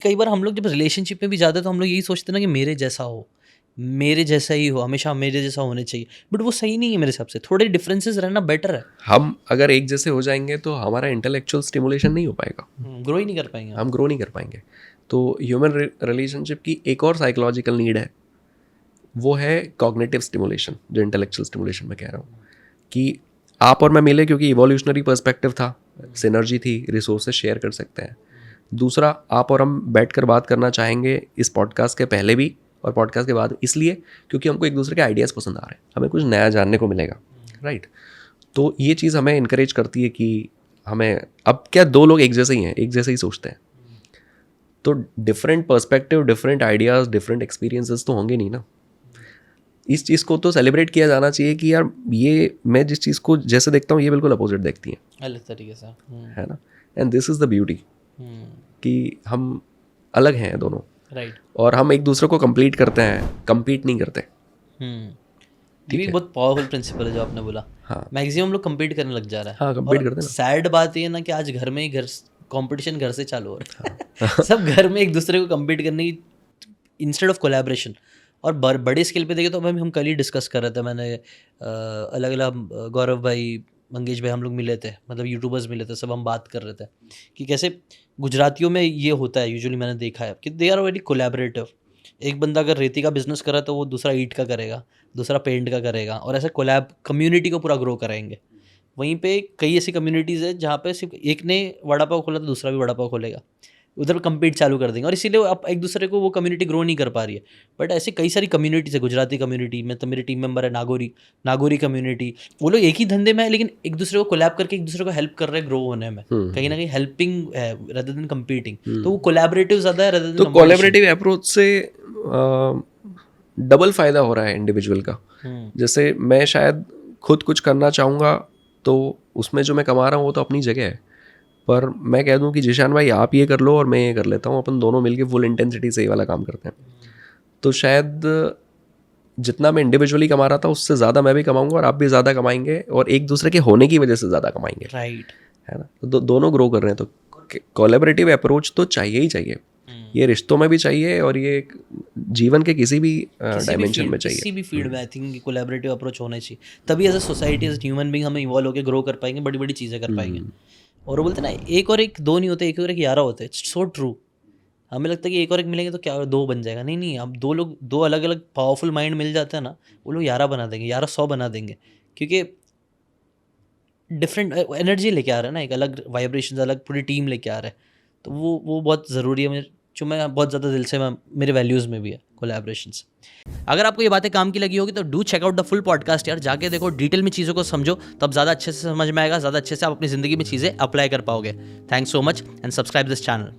कई बार हम लोग जब रिलेशनशिप में भी जाते हैं तो हम लोग यही सोचते हैं ना कि मेरे जैसा हो, मेरे जैसा ही हो, हमेशा मेरे जैसा होने चाहिए, बट वो सही नहीं है मेरे हिसाब से, थोड़े डिफरेंसेस रहना बेटर है। हम अगर एक जैसे हो जाएंगे तो हमारा इंटेलेक्चुअल स्टिमुलेशन नहीं हो पाएगा, ग्रो ही नहीं कर पाएंगे हम ग्रो नहीं कर पाएंगे। तो ह्यूमन रिलेशनशिप की एक और साइकोलॉजिकल नीड है, वो है कॉग्निटिव स्टिमुलेशन, जो इंटेलेक्चुअल स्टिमुलेशन मैं कह रहा हूँ कि आप और मैं मिले क्योंकि इवोल्यूशनरी पर्सपेक्टिव था, सिनर्जी थी, रिसोर्सेज शेयर कर सकते हैं। दूसरा, आप और हम बैठ कर बात करना चाहेंगे इस पॉडकास्ट के पहले भी और पॉडकास्ट के बाद, इसलिए क्योंकि हमको एक दूसरे के आइडियाज़ पसंद आ रहे हैं, हमें कुछ नया जानने को मिलेगा, राइट। तो ये चीज़ हमें इनकरेज करती है कि हमें, अब क्या दो लोग एक जैसे ही हैं, एक जैसे ही सोचते हैं, तो different perspective, different ideas, different experiences तो होंगे नहीं ना। इस चीज़ को तो सेलिब्रेट किया जाना चाहिए कि यार ये, मैं जिस चीज़ को जैसे देखता हूँ ये बिल्कुल अपोजिट देखती हैं, अलग तरीके से, है ना। And this is the beauty कि हम अलग हैं दोनों, राइट। और हम एक दूसरे को कंप्लीट करते हैं, कंपीट नहीं करते। ये भी बहुत पावरफुल प्रिंसिपल है जो आपने बोला। हाँ, मैक्सिमम लोग compete करने लग जा रहा है। हाँ, compete करते हैं ना। सैड बात ये है ना कि आज घर में ही कंपटीशन घर से चालू हो रहा है। सब घर में एक दूसरे को compete करने की इंस्टेड ऑफ कोलैबोरेशन। और बड़े स्केल पे देखें तो हम कल ही डिस्कस कर रहे थे, मैंने अलग अलग गौरव भाई, मंगेश भाई, हम लोग मिले थे, मतलब यूट्यूबर्स मिले थे, सब हम बात कर रहे थे कि कैसे गुजरातियों में ये होता है यूजुअली, मैंने देखा है कि दे आर वेरी कोलैबोरेटिव। एक बंदा अगर रेती का बिजनेस कर रहा है तो वो दूसरा ईंट का करेगा, दूसरा पेंट का करेगा, और ऐसे कोलैब कम्युनिटी को पूरा ग्रो कराएंगे। वहीं पे कई ऐसी कम्युनिटीज़ है जहाँ पे सिर्फ एक ने वड़ा पाव खोला तो दूसरा भी वड़ा पाव खोलेगा, उधर कम्पीट चालू कर देंगे, और इसीलिए अब एक दूसरे को वो कम्युनिटी ग्रो नहीं कर पा रही है। बट ऐसी कई सारी कम्युनिटीज़ है, गुजराती कम्युनिटी में तो मेरे टीम मेंबर है नागौरी कम्युनिटी, वो लोग एक ही धंधे में है लेकिन एक दूसरे को कोलैब करके एक दूसरे को हेल्प कर रहे हैं ग्रो होने में, कहीं ना कहीं हेल्पिंग है रेदर देन कम्पीटिंग। तो वो कोलैबोरेटिव ज़्यादा है रेदर देन। तो कोलैबोरेटिव अप्रोच से डबल फ़ायदा हो रहा है इंडिविजुअल का। जैसे मैं शायद खुद कुछ करना चाहूँगा तो उसमें जो मैं कमा रहा हूँ वो तो अपनी जगह है, पर मैं कह दूँ कि जिशान भाई आप ये कर लो और मैं ये कर लेता हूँ, अपन दोनों मिलके फुल इंटेंसिटी से ये वाला काम करते हैं, तो शायद जितना मैं इंडिविजुअली कमा रहा था उससे ज़्यादा मैं भी कमाऊँगा और आप भी ज़्यादा कमाएंगे, और एक दूसरे के होने की वजह से ज़्यादा कमाएंगे, राइट, है ना। तो दोनों ग्रो कर रहे हैं, तो कोलैबोरेटिव अप्रोच तो चाहिए ही चाहिए। ये रिश्तों में भी चाहिए और ये जीवन के किसी भी डायमेंशन में चाहिए, किसी भी फील्ड में। आई थिंक कोलैबोरेटिव अप्रोच होना चाहिए, तभी as a society, as human being हम इवॉल्व होकर ग्रो कर पाएंगे, बड़ी बड़ी चीज़ें कर पाएंगे। और वो बोलते हैं ना, एक और एक दो नहीं होते, एक और एक 11 होते हैं। It's so true. हमें लगता है कि एक और एक मिलेंगे तो क्या दो बन जाएगा, नहीं नहीं, अब दो लोग, दो अलग अलग पावरफुल माइंड मिल जाते हैं ना, वो लोग 11 बना देंगे, 11 100 बना देंगे, क्योंकि डिफरेंट एनर्जी लेके आ रहा है ना, एक अलग वाइब्रेशन, अलग पूरी टीम लेके आ रहा है। तो वो बहुत ज़रूरी है, जो मैं बहुत ज़्यादा दिल से, मेरे वैल्यूज़ में भी है कोलैबोरेशंस। अगर आपको ये बातें काम की लगी होगी तो do check out the full podcast यार, जाके देखो, डिटेल में चीज़ों को समझो, तब ज़्यादा अच्छे से समझ में आएगा, ज़्यादा अच्छे से आप अपनी ज़िंदगी में चीज़ें अप्लाई कर पाओगे। Thanks so much and subscribe this channel.